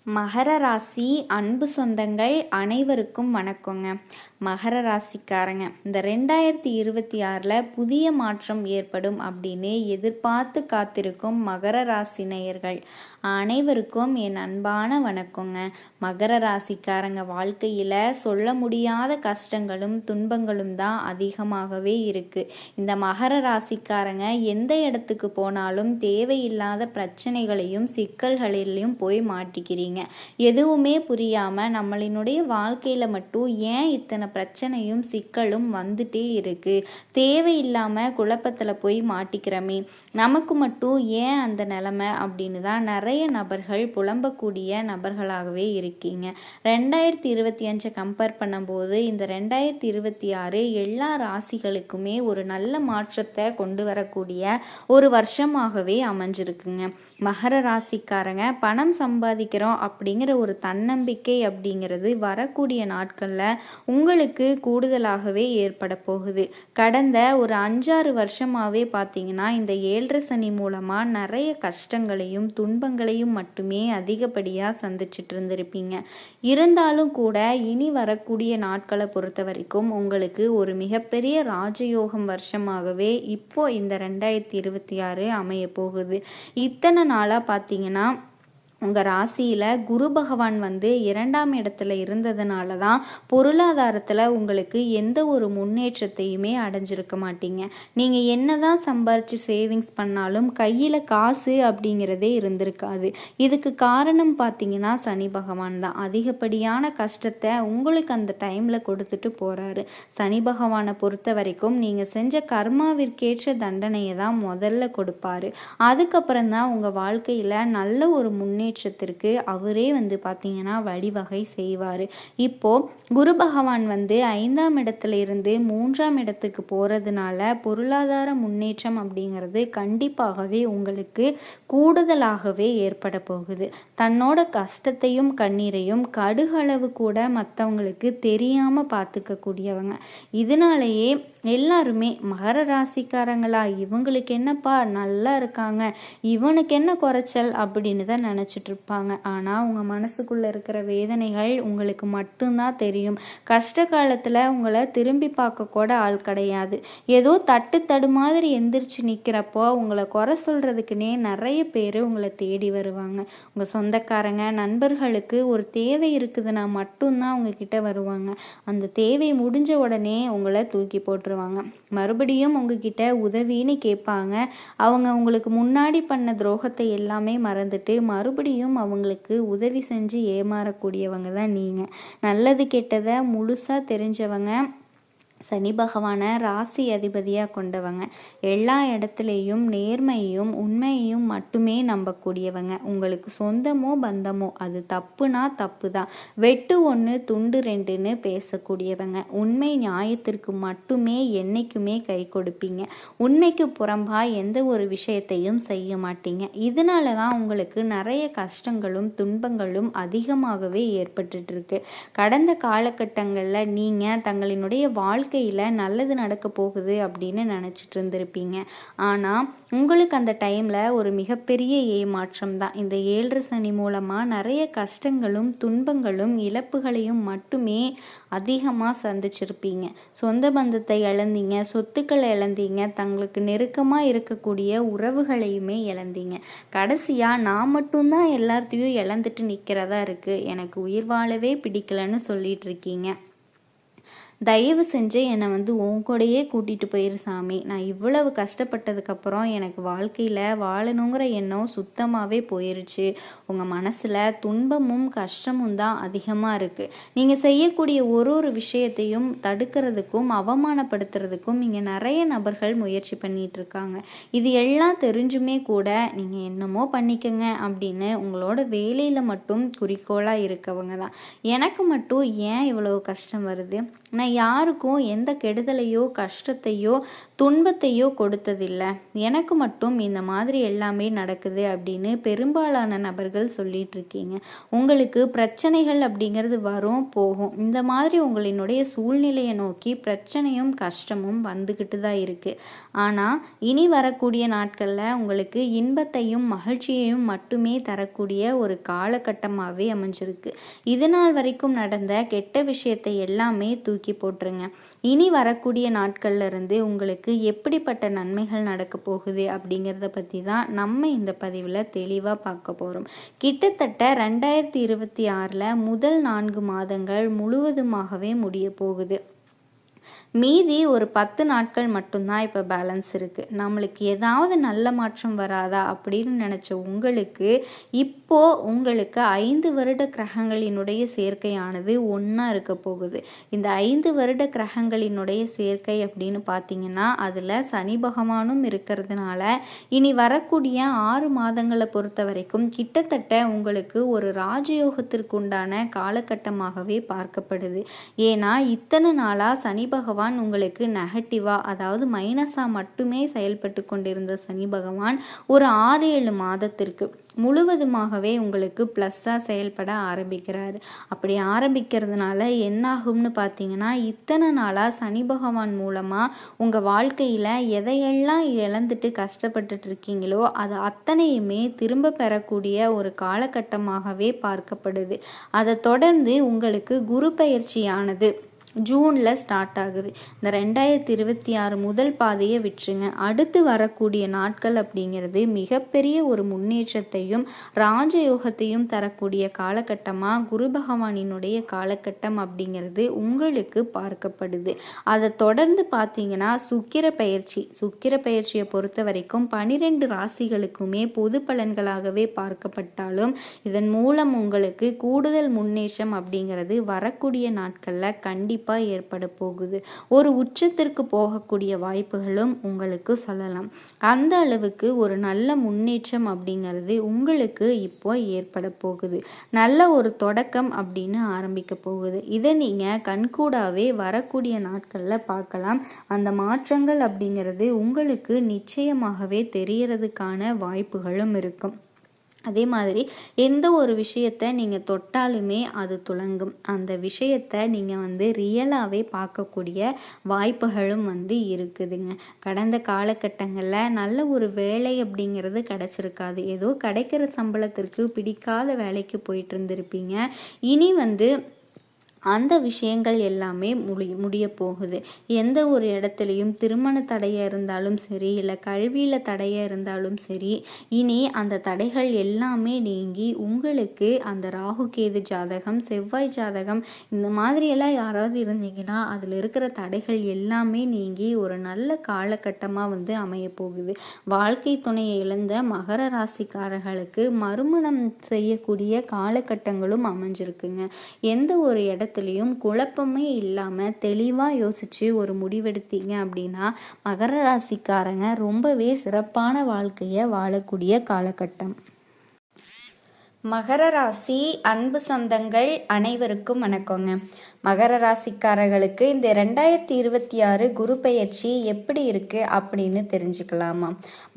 மகர ராசி அன்பு சொந்தங்கள் அனைவருக்கும் வணக்கங்க. மகர ராசிக்காரங்க இந்த 2026 புதிய மாற்றம் ஏற்படும் அப்படின்னு எதிர்பார்த்து காத்திருக்கும் மகர ராசி நேயர்கள் அனைவருக்கும் என் அன்பான வணக்கங்க. மகர ராசிக்காரங்க வாழ்க்கையில் சொல்ல முடியாத கஷ்டங்களும் துன்பங்களும் தான் அதிகமாகவே இருக்குது. இந்த மகர ராசிக்காரங்க எந்த இடத்துக்கு போனாலும் தேவையில்லாத பிரச்சனைகளையும் சிக்கல்களிலையும் போய் மாட்டிக்கிறீங்க. எதுவுமே புரியாமல் நம்மளினுடைய வாழ்க்கையில் மட்டும் ஏன் இத்தனை பிரச்சனையும் சிக்கலும் வந்துட்டே இருக்கு, தேவையில்லாமல் குழப்பத்தில் போய் மாட்டிக்கிறோமே, நமக்கு மட்டும் ஏன் அந்த நிலைமை அப்படின்னு தான் நிறைய நபர்கள் புலம்பக்கூடிய நபர்களாகவே இருக்கீங்க. 2025 கம்பேர் பண்ணும்போது இந்த 2026 எல்லா ராசிகளுக்குமே ஒரு நல்ல மாற்றத்தை கொண்டு வரக்கூடிய ஒரு வருஷமாகவே அமைஞ்சிருக்குங்க. மகர ராசிக்காரங்க பணம் சம்பாதிக்கிறோம் அப்படிங்கிற ஒரு தன்னம்பிக்கை அப்படிங்கிறது வரக்கூடிய நாட்களில் உங்களுக்கு கூடுதலாகவே ஏற்பட போகுது. கடந்த ஒரு 5-6 வருஷமாகவே பார்த்தீங்கன்னா இந்த 7 சனி மூலமாக நிறைய கஷ்டங்களையும் துன்பங்களையும் மட்டுமே அதிகப்படியாக சந்திச்சுட்டு இருந்திருப்பீங்க. இருந்தாலும் கூட இனி வரக்கூடிய நாட்களை பொறுத்த வரைக்கும் உங்களுக்கு ஒரு மிகப்பெரிய ராஜயோகம் வருஷமாகவே இப்போ இந்த 2026 அமைய போகுது. இத்தனை நாளாக பார்த்தீங்கன்னா உங்கள் ராசியில் குரு பகவான் 2ஆம் இடத்துல இருந்ததுனால தான் பொருளாதாரத்தில் உங்களுக்கு எந்த ஒரு முன்னேற்றத்தையுமே அடைஞ்சிருக்க மாட்டீங்க. நீங்கள் என்ன தான் சம்பாரித்து சேவிங்ஸ் பண்ணாலும் கையில் காசு அப்படிங்கிறதே இருந்திருக்காது. இதுக்கு காரணம் பார்த்தீங்கன்னா சனி பகவான் தான். அதிகப்படியான கஷ்டத்தை உங்களுக்கு அந்த டைமில் கொடுத்துட்டு போகிறாரு. சனி பகவானை பொறுத்த வரைக்கும் நீங்கள் செஞ்ச கர்மாவிற்கேற்ற தண்டனையை தான் முதல்ல கொடுப்பாரு. அதுக்கப்புறம் தான் உங்கள் வாழ்க்கையில் நல்ல ஒரு முன்னேற்றத்திற்கு அவரே பார்த்தீங்கன்னா வழிவகை செய்வார். இப்போ குரு பகவான் 5ஆம் இடத்துல இருந்து 3ஆம் இடத்துக்கு போகிறதுனால பொருளாதார முன்னேற்றம் அப்படிங்கிறது கண்டிப்பாகவே உங்களுக்கு கூடுதலாகவே ஏற்பட போகுது. தன்னோட கஷ்டத்தையும் கண்ணீரையும் கடுகளவு கூட மற்றவங்களுக்கு தெரியாமல் பார்த்துக்கக்கூடியவங்க. இதனாலேயே எல்லாருமே மகர ராசிக்காரங்களா இவங்களுக்கு என்னப்பா நல்லா இருக்காங்க, இவனுக்கு என்ன குறைச்சல் அப்படின்னு தான் நினச்சிட்டு இருப்பாங்க. ஆனால் உங்கள் மனசுக்குள்ளே இருக்கிற வேதனைகள் உங்களுக்கு மட்டும்தான் தெரியும். கஷ்ட காலத்தில் உங்களை திரும்பி பார்க்க கூட ஆள் கிடையாது. ஏதோ தட்டு மாதிரி எந்திரிச்சு நிற்கிறப்போ உங்களை குறை சொல்கிறதுக்குன்னே நிறைய பேர் உங்களை தேடி வருவாங்க. உங்கள் சொந்தக்காரங்க நண்பர்களுக்கு ஒரு தேவை இருக்குதுன்னா மட்டும்தான் உங்ககிட்ட வருவாங்க. அந்த தேவை முடிஞ்ச உடனே உங்களை தூக்கி போட்டுருவாங்க. மறுபடியும் உங்ககிட்ட உதவின்னு கேட்பாங்க. அவங்க உங்களுக்கு முன்னாடி பண்ண துரோகத்தை எல்லாமே மறந்துட்டு மறுபடியும் அவங்களுக்கு உதவி செஞ்சு ஏமாறக்கூடியவங்க தான் நீங்கள். நல்லது கெட்டதை முழுசாக தெரிஞ்சவங்க. சனி பகவானை ராசி அதிபதியாக கொண்டவங்க. எல்லா இடத்துலையும் நேர்மையும் உண்மையையும் மட்டுமே நம்பக்கூடியவங்க. உங்களுக்கு சொந்தமோ பந்தமோ அது தப்புனா தப்பு தான், வெட்டு 1 துண்டு 2ன்னு பேசக்கூடியவங்க. உண்மை நியாயத்திற்கு மட்டுமே என்னைக்குமே கை கொடுப்பீங்க. உண்மைக்கு புறம்பா எந்த ஒரு விஷயத்தையும் செய்ய மாட்டீங்க. இதனால தான் உங்களுக்கு நிறைய கஷ்டங்களும் துன்பங்களும் அதிகமாகவே ஏற்பட்டுட்டு இருக்கு. கடந்த காலகட்டங்களில் நீங்கள் தங்களினுடைய வாழ்க்கையில் நல்லது நடக்க போகுது அப்படின்னு நினச்சிட்டு இருந்திருப்பீங்க. ஆனால் உங்களுக்கு அந்த டைமில் ஒரு மிகப்பெரிய ஏமாற்றம் தான். இந்த 7 சனி மூலமாக நிறைய கஷ்டங்களும் துன்பங்களும் இழப்புகளையும் மட்டுமே அதிகமாக சந்திச்சிருப்பீங்க. சொந்த பந்தத்தை இழந்தீங்க, சொத்துக்களை இழந்தீங்க, தங்களுக்கு நெருக்கமாக இருக்கக்கூடிய உறவுகளையுமே இழந்தீங்க. கடைசியாக நான் மட்டும்தான் எல்லாத்தையும் இழந்துட்டு நிற்கிறதா இருக்குது, எனக்கு உயிர் வாழவே பிடிக்கலன்னு சொல்லிட்டு இருக்கீங்க. தயவு செஞ்சு என்னை உன் கூடையே கூட்டிகிட்டு போயிரு சாமி. நான் இவ்வளவு கஷ்டப்பட்டதுக்கப்புறம் எனக்கு வாழ்க்கையில் வாழணுங்கிற எண்ணம் சுத்தமாகவே போயிருச்சு. உங்கள் மனசில் துன்பமும் கஷ்டமும் தான் அதிகமாக இருக்குது. நீங்கள் செய்யக்கூடிய ஒரு விஷயத்தையும் தடுக்கிறதுக்கும் அவமானப்படுத்துறதுக்கும் இங்கே நிறைய நபர்கள் முயற்சி பண்ணிகிட்ருக்காங்க. இது எல்லாம் தெரிஞ்சுமே கூட நீங்கள் என்னமோ பண்ணிக்கங்க அப்படின்னு உங்களோட வேலையில் மட்டும் குறிக்கோளாக இருக்கவங்க தான். எனக்கு மட்டும் ஏன் இவ்வளவு கஷ்டம் வருது, நான் நான் யாருக்கும் எந்த கெடுதலையோ கஷ்டத்தையோ துன்பத்தையோ கொடுத்ததில்லை, எனக்கு மட்டும் இந்த மாதிரி எல்லாமே நடக்குது அப்படின்னு பெரும்பாலான நபர்கள் சொல்லிட்டு இருக்கீங்க. உங்களுக்கு பிரச்சனைகள் அப்படிங்கிறது வரும் போகும். இந்த மாதிரி உங்களினுடைய சூழ்நிலையை நோக்கி பிரச்சனையும் கஷ்டமும் வந்துக்கிட்டு தான் இருக்குது. ஆனால் இனி வரக்கூடிய நாட்களில் உங்களுக்கு இன்பத்தையும் மகிழ்ச்சியையும் மட்டுமே தரக்கூடிய ஒரு காலகட்டமாகவே அமைஞ்சிருக்கு. இது நாள் வரைக்கும் நடந்த கெட்ட விஷயத்தை எல்லாமே தூக்கி போட்டுருங்க. இனி வரக்கூடிய நாட்கள்ல இருந்து உங்களுக்கு எப்படிப்பட்ட நன்மைகள் நடக்க போகுது அப்படிங்கிறத பற்றி தான் நம்ம இந்த பதிவில் தெளிவாக பார்க்க போகிறோம். கிட்டத்தட்ட 2026 முதல் 4 மாதங்கள் முழுவதுமாகவே முடிய போகுது. மீதி ஒரு 10 நாட்கள் மட்டும்தான் இப்போ பேலன்ஸ் இருக்குது. நம்மளுக்கு ஏதாவது நல்ல மாற்றம் வராதா அப்படின்னு நினச்ச உங்களுக்கு உங்களுக்கு 5 வருட கிரகங்களினுடைய சேர்க்கையானது ஒன்றா இருக்க போகுது. இந்த 5 வருட கிரகங்களினுடைய சேர்க்கை அப்படின்னு பார்த்தீங்கன்னா அதில் சனி பகவானும் இருக்கிறதுனால இனி வரக்கூடிய 6 மாதங்களை பொறுத்த வரைக்கும் கிட்டத்தட்ட உங்களுக்கு ஒரு ராஜயோகத்திற்குண்டான காலகட்டமாகவே பார்க்கப்படுது. ஏன்னா இத்தனை நாளாக சனி பகவான் உங்களுக்கு நெகட்டிவா, அதாவது மைனஸா மட்டுமே செயல்பட்டு கொண்டிருந்த சனி பகவான் ஒரு 6-7 மாதத்திற்கு முழுவதுமாகவே உங்களுக்கு ப்ளஸ்ஸாக செயல்பட ஆரம்பிக்கிறாரு. அப்படி ஆரம்பிக்கிறதுனால என்னாகும்னு பார்த்தீங்கன்னா இத்தனை நாளாக சனி பகவான் மூலமாக உங்கள் வாழ்க்கையில் எதையெல்லாம் இழந்துட்டு கஷ்டப்பட்டுட்டு இருக்கீங்களோ அது அத்தனையுமே திரும்ப பெறக்கூடிய ஒரு காலகட்டமாகவே பார்க்கப்படுது. அதை தொடர்ந்து உங்களுக்கு குரு பயிற்சியானது ஜூனில் ஸ்டார்ட் ஆகுது. இந்த 2026 முதல் பாதையை விட்டுருங்க. அடுத்து வரக்கூடிய நாட்கள் அப்படிங்கிறது மிகப்பெரிய ஒரு முன்னேற்றத்தையும் ராஜயோகத்தையும் தரக்கூடிய காலகட்டமாக குரு பகவானினுடைய காலகட்டம் அப்படிங்கிறது உங்களுக்கு பார்க்கப்படுது. அதை தொடர்ந்து பார்த்தீங்கன்னா சுக்கிர பயிற்சியை பொறுத்த வரைக்கும் 12 ராசிகளுக்குமே பொது பலன்களாகவே பார்க்கப்பட்டாலும் இதன் மூலம் உங்களுக்கு கூடுதல் முன்னேற்றம் அப்படிங்கிறது வரக்கூடிய நாட்களில் கண்டிப்பாக ஏற்பட போகுது. ஒரு உச்சத்திற்கு போகக்கூடிய வாய்ப்புகளும் உங்களுக்கு சொல்லலாம். அந்த அளவுக்கு ஒரு நல்ல முன்னேற்றம் அப்படிங்கிறது உங்களுக்கு இப்போ ஏற்பட போகுது. நல்ல ஒரு தொடக்கம் அப்படின்னு ஆரம்பிக்க போகுது. இதை நீங்கள் கண்கூடாவே வரக்கூடிய நாட்களில் பார்க்கலாம். அந்த மாற்றங்கள் அப்படிங்கிறது உங்களுக்கு நிச்சயமாகவே தெரியறதுக்கான வாய்ப்புகளும் இருக்கும். அதே மாதிரி எந்த ஒரு விஷயத்தை நீங்கள் தொட்டாலுமே அது துலங்கும். அந்த விஷயத்தை நீங்கள் ரியலாகவே பார்க்கக்கூடிய வாய்ப்புகளும் இருக்குதுங்க. கடந்த காலகட்டங்களில் நல்ல ஒரு வேலை அப்படிங்கிறது கிடச்சிருக்காது. ஏதோ கிடைக்கிற சம்பளத்திற்கு பிடிக்காத வேலைக்கு போயிட்டு இருந்திருப்பீங்க. இனி அந்த விஷயங்கள் எல்லாமே முடிய போகுது. எந்த ஒரு இடத்துலையும் திருமண தடையாக இருந்தாலும் சரி, இல்லை கல்வியில் தடையாக இருந்தாலும் சரி, இனி அந்த தடைகள் எல்லாமே நீங்கி உங்களுக்கு அந்த ராகு கேது ஜாதகம், செவ்வாய் ஜாதகம் இந்த மாதிரியெல்லாம் யாராவது இருந்தீங்கன்னா அதில் இருக்கிற தடைகள் எல்லாமே நீங்கி ஒரு நல்ல காலகட்டமாக அமைய போகுது. வாழ்க்கை துணையை இழந்த மகர ராசிக்காரர்களுக்கு மறுமணம் செய்யக்கூடிய காலகட்டங்களும் அமைஞ்சிருக்குங்க. எந்த ஒரு இடத்துலையும் குழப்பமே இல்லாமல் தெளிவாக யோசித்து ஒரு முடிவெடுத்தீங்க அப்படின்னா மகர ராசிக்காரங்க ரொம்பவே சிறப்பான வாழ்க்கையை வாழக்கூடிய காலகட்டம். மகர ராசி அன்பு சொந்தங்கள் அனைவருக்கும் வணக்கங்க. மகர ராசிக்காரர்களுக்கு இந்த 2026 குரு பெயர்ச்சி எப்படி இருக்குது அப்படின்னு தெரிஞ்சுக்கலாமா?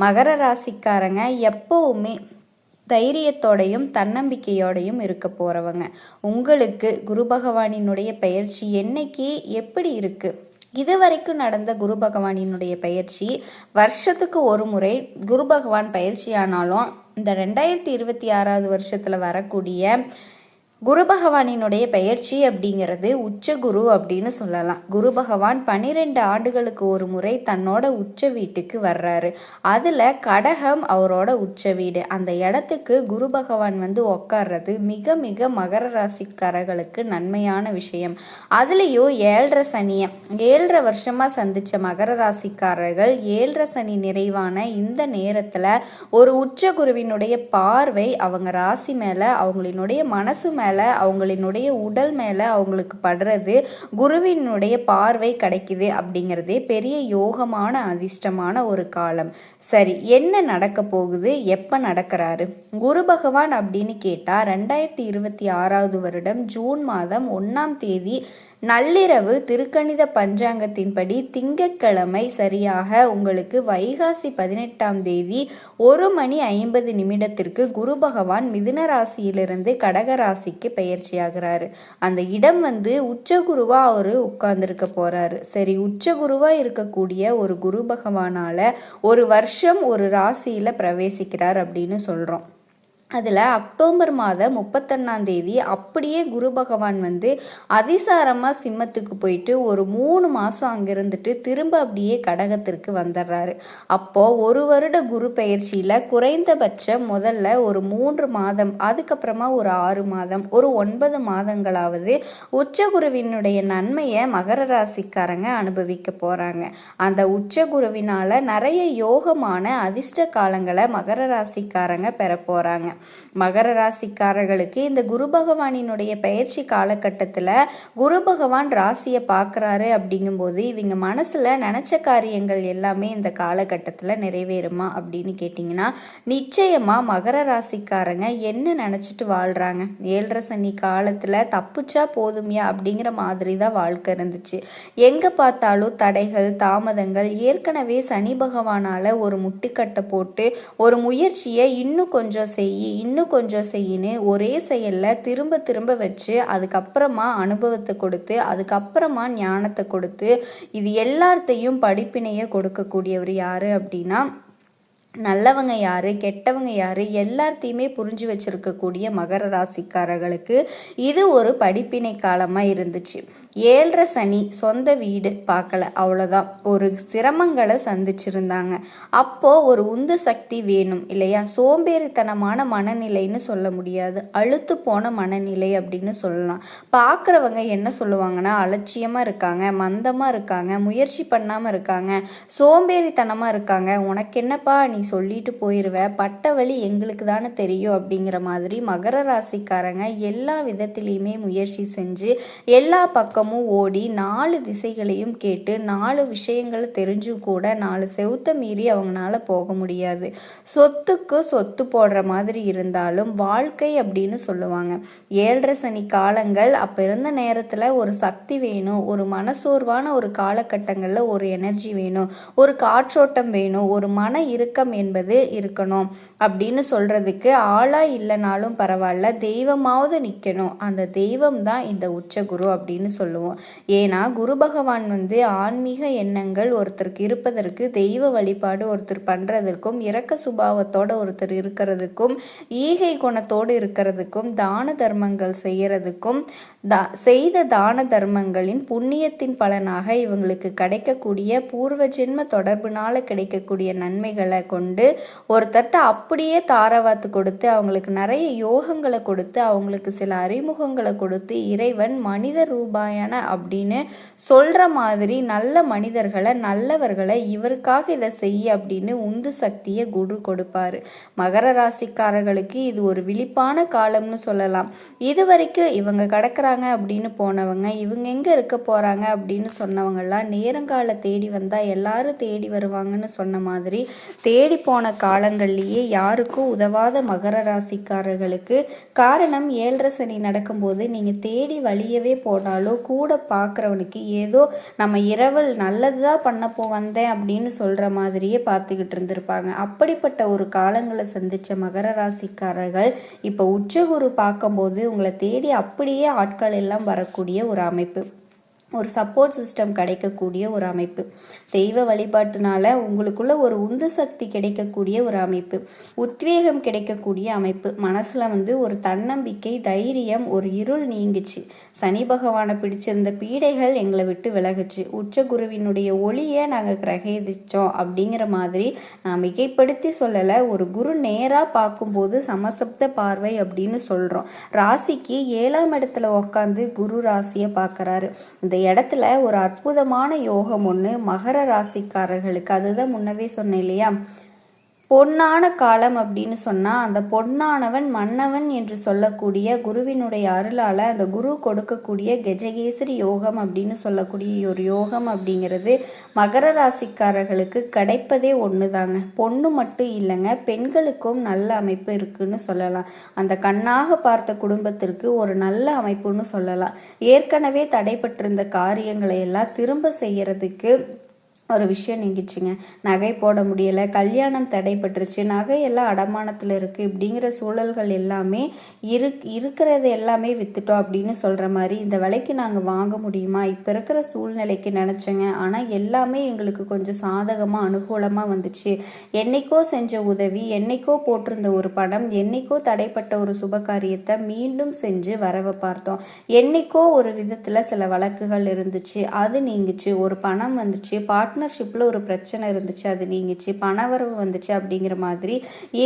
மகர ராசிக்காரங்க எப்போவுமே தைரியத்தோடையும் தன்னம்பிக்கையோடையும் இருக்க போகிறவங்க. உங்களுக்கு குரு பகவானினுடைய பயிற்சி என்னைக்கு எப்படி இருக்குது? இதுவரைக்கும் நடந்த குரு பகவானினுடைய பயிற்சி வருஷத்துக்கு ஒரு முறை குரு பகவான் பயிற்சியானாலும் இந்த 2026 வருஷத்தில் வரக்கூடிய குரு பகவானினுடைய பெயர்ச்சி அப்படிங்கிறது உச்ச குரு அப்படின்னு சொல்லலாம். குரு பகவான் 12 ஆண்டுகளுக்கு ஒரு முறை தன்னோட உச்ச வீட்டுக்கு வர்றாரு. அதில் கடகம் அவரோட உச்ச வீடு. அந்த இடத்துக்கு குரு பகவான் உட்கார்றது மிக மிக மகர ராசிக்காரர்களுக்கு நன்மையான விஷயம். அதுலேயும் 7.5 சனியை 7.5 வருஷமாக சந்தித்த மகர ராசிக்காரர்கள் 7.5 சனி நிறைவான இந்த நேரத்தில் ஒரு உச்ச குருவினுடைய பார்வை அவங்க ராசி மேலே, அவங்களினுடைய மனசு மேலே, அவங்களினுடைய உடல் மேலே அவங்களுக்கு படுறது, குருவினுடைய பார்வை கிடைக்குது அப்படிங்கிறதே பெரிய யோகமான அதிர்ஷ்டமான ஒரு காலம். சரி, என்ன நடக்க போகுது, எப்போ நடக்கிறாரு குரு பகவான் அப்படின்னு கேட்டால் 2026 வருடம் ஜூன் மாதம் 1ஆம் தேதி நள்ளிரவு திருக்கணித பஞ்சாங்கத்தின்படி திங்கட்கிழமை சரியாக உங்களுக்கு வைகாசி 18ஆம் தேதி 1:50 குரு பகவான் மிதுன ராசியிலிருந்து கடக ராசிக்கு பெயர்ச்சியாகிறாரு. அந்த இடம் உச்சகுருவா அவரு உட்கார்ந்துருக்க போறாரு. சரி, உச்சகுருவா இருக்கக்கூடிய ஒரு குரு பகவானால ஒரு வருஷம் ஒரு ராசியில பிரவேசிக்கிறார் அப்படின்னு சொல்றோம். அதில் அக்டோபர் மாதம் 31ஆம் தேதி அப்படியே குரு பகவான் அதிசாரமாக சிம்மத்துக்கு போயிட்டு ஒரு 3 மாதம் அங்கே இருந்துட்டு திரும்ப அப்படியே கடகத்திற்கு வந்துடுறாரு. அப்போது ஒரு வருட குரு பயிற்சியில் குறைந்தபட்சம் முதல்ல ஒரு 3 மாதம், அதுக்கப்புறமா ஒரு 6 மாதம், ஒரு 9 மாதங்களாவது உச்சகுருவினுடைய நன்மையை மகர ராசிக்காரங்க அனுபவிக்க போகிறாங்க. அந்த உச்சகுருவினால் நிறைய யோகமான அதிர்ஷ்ட காலங்களை மகர ராசிக்காரங்க பெற போகிறாங்க. மகர ராசிக்காரர்களுக்கு இந்த குரு பகவானினுடைய பயிற்சி காலகட்டத்தில் குரு பகவான் ராசியை பார்க்குறாரு அப்படிங்கும்போது இவங்க மனசில் நினச்ச காரியங்கள் எல்லாமே இந்த காலகட்டத்தில் நிறைவேறுமா அப்படின்னு கேட்டிங்கன்னா நிச்சயமாக மகர ராசிக்காரங்க என்ன நினச்சிட்டு வாழ்கிறாங்க, 7.5 சனி காலத்தில் தப்புச்சா போதுமையா அப்படிங்கிற மாதிரி தான் வாழ்க்கை இருந்துச்சு. எங்கே பார்த்தாலும் தடைகள், தாமதங்கள். ஏற்கனவே சனி பகவானால் ஒரு முட்டுக்கட்டை போட்டு ஒரு முயற்சியை இன்னும் கொஞ்சம் இன்னும் கொஞ்சம் செய்யின்னு ஒரே செயலில் திரும்ப திரும்ப வச்சு அதுக்கப்புறமா அனுபவத்தை கொடுத்து அதுக்கப்புறமா ஞானத்தை கொடுத்து இது எல்லாத்தையும் படிப்பினையை கொடுக்கக்கூடியவர் யாரு அப்படின்னா நல்லவங்க யாரு கெட்டவங்க யாரு எல்லாத்தையுமே புரிஞ்சு வச்சிருக்கக்கூடிய மகர ராசிக்காரர்களுக்கு இது ஒரு படிப்பினை காலமாக இருந்துச்சு. 7.5 சனி, சொந்த வீடு பார்க்கல, அவ்வளோதான். ஒரு சிரமங்களை சந்திச்சிருந்தாங்க. அப்போது ஒரு உந்து சக்தி வேணும் இல்லையா? சோம்பேறித்தனமான மனநிலைன்னு சொல்ல முடியாது, அழுத்து போன மனநிலை அப்படின்னு சொல்லலாம். பார்க்குறவங்க என்ன சொல்லுவாங்கன்னா அலட்சியமாக இருக்காங்க, மந்தமாக இருக்காங்க, முயற்சி பண்ணாமல் இருக்காங்க, சோம்பேறித்தனமாக இருக்காங்க, உனக்கு என்னப்பா நீ சொல்லிட்டு போயிடுவ, பட்ட வழி எங்களுக்கு தானே தெரியும் அப்படிங்கிற மாதிரி மகர ராசிக்காரங்க எல்லா விதத்திலையுமே முயற்சி செஞ்சு எல்லா பக்கம் ஓடி 4 திசைகளையும் கேட்டு 4 விஷயங்களை தெரிஞ்சு கூட 4 செவுத்த மீறி அவங்களால போக முடியாது. சொத்துக்கு சொத்து போடுற மாதிரி இருந்தாலும் வாழ்க்கை அப்படின்னு சொல்லுவாங்க. 7.5 சனி காலங்கள் அப்போ இருந்த நேரத்தில் ஒரு சக்தி வேணும், ஒரு மனசோர்வான ஒரு காலகட்டங்களில் ஒரு எனர்ஜி வேணும், ஒரு காற்றோட்டம் வேணும், ஒரு மன இறுக்கம் என்பது இருக்கணும் அப்படின்னு சொல்றதுக்கு ஆளா இல்லைனாலும் பரவாயில்ல, தெய்வமாவது நிற்கணும். அந்த தெய்வம் தான் இந்த உச்சகுரு அப்படின்னு சொல்லுவோம். ஏன்னா குரு பகவான் ஆன்மீக எண்ணங்கள் ஒருத்தருக்கு இருப்பதற்கு, தெய்வ வழிபாடு ஒருத்தர் பண்றதற்கும், இரக்க சுபாவத்தோட ஒருத்தர் இருக்கிறதுக்கும், ஈகை குணத்தோடு இருக்கிறதுக்கும், தான தர்மங்கள் செய்யறதுக்கும், செய்த தான தர்மங்களின் புண்ணியத்தின் பலனாக இவங்களுக்கு கிடைக்கக்கூடிய பூர்வ ஜென்ம தொடர்புனால கிடைக்கக்கூடிய நன்மைகளை கொண்டு ஒருத்தட்ட அப்படியே தாரவாத்து கொடுத்து அவங்களுக்கு நிறைய யோகங்களை கொடுத்து அவங்களுக்கு சில அறிமுகங்களை கொடுத்து இறைவன் மனித ரூபாயான அப்படின்னு சொல்ற மாதிரி நல்ல மனிதர்களை, நல்லவர்களை இவருக்காக இதை செய்ய அப்படின்னு உந்து சக்தியை குரு கொடுப்பாரு. மகர ராசிக்காரர்களுக்கு இது ஒரு விழிப்பான காலம்னு சொல்லலாம். இது வரைக்கும் இவங்க கடக்கிறாங்க அப்படின்னு போனவங்க, இவங்க எங்க இருக்க போறாங்க அப்படின்னு சொன்னவங்கெல்லாம் நேரங்கால தேடி வந்தா எல்லாரும் தேடி வருவாங்கன்னு சொன்ன மாதிரி தேடி போன காலங்கள்லேயே யாருக்கும் உதவாத மகர ராசிக்காரர்களுக்கு காரணம் 7.5 சனி நடக்கும்போது நீங்கள் தேடி வழியவே போனாலும் கூட பார்க்குறவனுக்கு ஏதோ நம்ம இரவல் நல்லதுதான் பண்ணப்போ வந்தேன் அப்படின்னு சொல்கிற மாதிரியே பார்த்துக்கிட்டு இருந்திருப்பாங்க. அப்படிப்பட்ட ஒரு காலங்களை சந்தித்த மகர ராசிக்காரர்கள் இப்போ உச்சகுரு பார்க்கும்போது உங்களை தேடி அப்படியே ஆட்கள் எல்லாம் வரக்கூடிய ஒரு அமைப்பு, ஒரு சப்போர்ட் சிஸ்டம் கிடைக்கக்கூடிய ஒரு அமைப்பு, தெய்வ வழிபாட்டுனால உங்களுக்குள்ள ஒரு உந்து சக்தி கிடைக்கக்கூடிய ஒரு அமைப்பு, உத்வேகம் கிடைக்கக்கூடிய அமைப்பு, மனசுல ஒரு தன்னம்பிக்கை, தைரியம், ஒரு இருள் நீங்குச்சு. சனி பகவானை பிடிச்சிருந்த பீடைகள் எங்களை விட்டு விலகுச்சு. உச்சகுருவினுடைய ஒளியை நாங்கள் கிரகிச்சோம் அப்படிங்கிற மாதிரி நான் மிகைப்படுத்தி சொல்லலை. ஒரு குரு நேராக பார்க்கும்போது சமசப்த பார்வை அப்படின்னு சொல்கிறோம். ராசிக்கு 7ஆம் இடத்துல உட்காந்து குரு ராசியை பார்க்குறாரு. இந்த இடத்துல ஒரு அற்புதமான யோகம் ஒன்று மகர ராசிக்காரர்களுக்கு, அதுதான் முன்னவே சொன்னேன் இல்லையா, பொன்னான காலம் அப்படின்னு சொன்னால் அந்த பொன்னானவன் மன்னவன் என்று சொல்லக்கூடிய குருவினுடைய அருளால் அந்த குரு கொடுக்கக்கூடிய கஜகேசரி யோகம் அப்படின்னு சொல்லக்கூடிய ஒரு யோகம் அப்படிங்கிறது மகர ராசிக்காரர்களுக்கு கிடைப்பதே ஒன்று தாங்க. பொண்ணு மட்டும் இல்லைங்க, பெண்களுக்கும் நல்ல அமைப்பு இருக்குன்னு சொல்லலாம். அந்த கண்ணாக பார்த்த குடும்பத்திற்கு ஒரு நல்ல அமைப்புன்னு சொல்லலாம். ஏற்கனவே தடைபட்டிருந்த காரியங்களை எல்லாம் திரும்ப செய்யறதுக்கு ஒரு விஷயம் நீங்கிச்சுங்க. நகை போட முடியலை, கல்யாணம் தடைப்பட்டுருச்சு, நகையெல்லாம் அடமானத்தில் இருக்குது, இப்படிங்கிற சூழல்கள் எல்லாமே இருக்கிறது எல்லாமே விற்றுட்டோம் அப்படின்னு சொல்கிற மாதிரி இந்த விலைக்கு நாங்கள் வாங்க முடியுமா இப்போ இருக்கிற சூழ்நிலைக்கு நினச்சேங்க. ஆனால் எல்லாமே எங்களுக்கு கொஞ்சம் சாதகமாக அனுகூலமாக வந்துச்சு. என்னைக்கோ செஞ்ச உதவி, என்னைக்கோ போட்டிருந்த ஒரு படம், என்னைக்கோ தடைப்பட்ட ஒரு சுபகாரியத்தை மீண்டும் செஞ்சு வரவை பார்த்தோம். என்னைக்கோ ஒரு விதத்தில் சில வழக்குகள் இருந்துச்சு, அது நீங்கிச்சு. ஒரு பணம் வந்துச்சு, பார்ட்னர்ஷிப்பில் ஒரு பிரச்சனை இருந்துச்சு, அது நீங்கிச்சு. பணவரவு வந்துச்சு. அப்படிங்கிற மாதிரி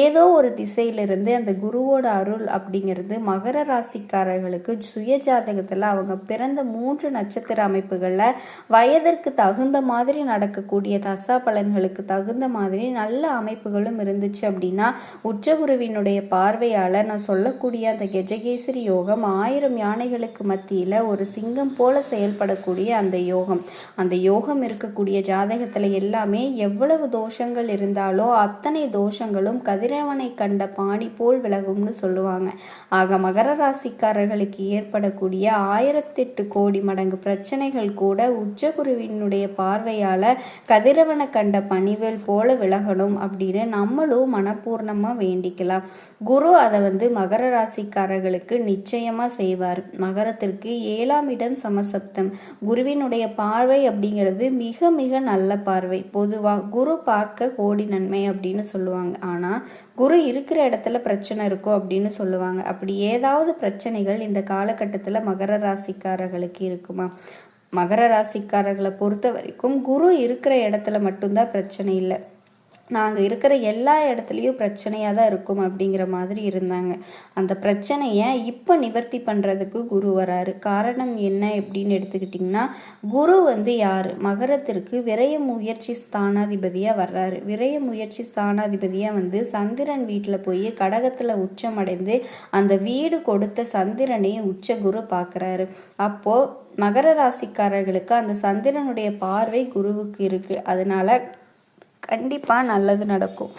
ஏதோ ஒரு திசையிலிருந்து அந்த குருவோட அருள் அப்படிங்கிறது மகர ராசிக்காரர்களுக்கு சுய ஜாதகத்தில் அவங்க பிறந்த 3 நட்சத்திர அமைப்புகளில் வயதிற்கு தகுந்த மாதிரி நடக்கக்கூடிய தசா பலன்களுக்கு தகுந்த மாதிரி நல்ல அமைப்புகளும் இருந்துச்சு. அப்படின்னா உச்சகுருவினுடைய பார்வையால் நான் சொல்லக்கூடிய அந்த கஜகேசரி யோகம் 1000 யானைகளுக்கு மத்தியில் ஒரு சிங்கம் போல செயல்படக்கூடிய அந்த யோகம், அந்த யோகம் இருக்கக்கூடிய ஜாதகத்தில் எல்லாமே எவ்வளவு தோஷங்கள் இருந்தாலோ அத்தனை தோஷங்களும் கதிரவனை கண்ட பாணி போல் விலகும்னு சொல்லுவாங்க. ஆக மகர ராசிக்காரர்களுக்கு ஏற்படக்கூடிய 1008 கோடி மடங்கு பிரச்சனைகள் கூட உச்சகுருவினுடைய பார்வையால கதிரவனை கண்ட பணிவேல் போல விலகணும் அப்படின்னு நம்மளும் மனப்பூர்ணமா வேண்டிக்கலாம். குரு அதை மகர ராசிக்காரர்களுக்கு நிச்சயமா செய்வார். மகரத்திற்கு 7ஆம் இடம் சமசப்தம். குருவினுடைய பார்வை அப்படிங்கிறது மிக மிக நல்ல பார்வை. பொதுவாக குரு பார்க்க கோடி நன்மை அப்படின்னு சொல்லுவாங்க. ஆனால் குரு இருக்கிற இடத்துல பிரச்சனை இருக்கும் அப்படின்னு சொல்லுவாங்க. அப்படி ஏதாவது பிரச்சனைகள் இந்த காலகட்டத்தில் மகர ராசிக்காரர்களுக்கு இருக்குமா? மகர ராசிக்காரர்களை பொறுத்த வரைக்கும் குரு இருக்கிற இடத்துல மட்டும்தான் பிரச்சனை இல்லை, நாங்கள் இருக்கிற எல்லா இடத்துலையும் பிரச்சனையாக தான் இருக்கும் அப்படிங்கிற மாதிரி இருந்தாங்க. அந்த பிரச்சனையை இப்போ நிவர்த்தி பண்ணுறதுக்கு குரு வராரு. காரணம் என்ன அப்படின்னு எடுத்துக்கிட்டிங்கன்னா, குரு யார்? மகரத்திற்கு விரய முயற்சி ஸ்தானாதிபதியாக வர்றாரு. விரய முயற்சி ஸ்தானாதிபதியாக சந்திரன் வீட்டில் போய் கடகத்தில் உச்சமடைந்து அந்த வீடு கொடுத்த சந்திரனை உச்ச குரு பார்க்குறாரு. அப்போது மகர ராசிக்காரர்களுக்கு அந்த சந்திரனுடைய பார்வை குருவுக்கு இருக்குது. அதனால கண்டிப்பாக நல்லது நடக்கும்.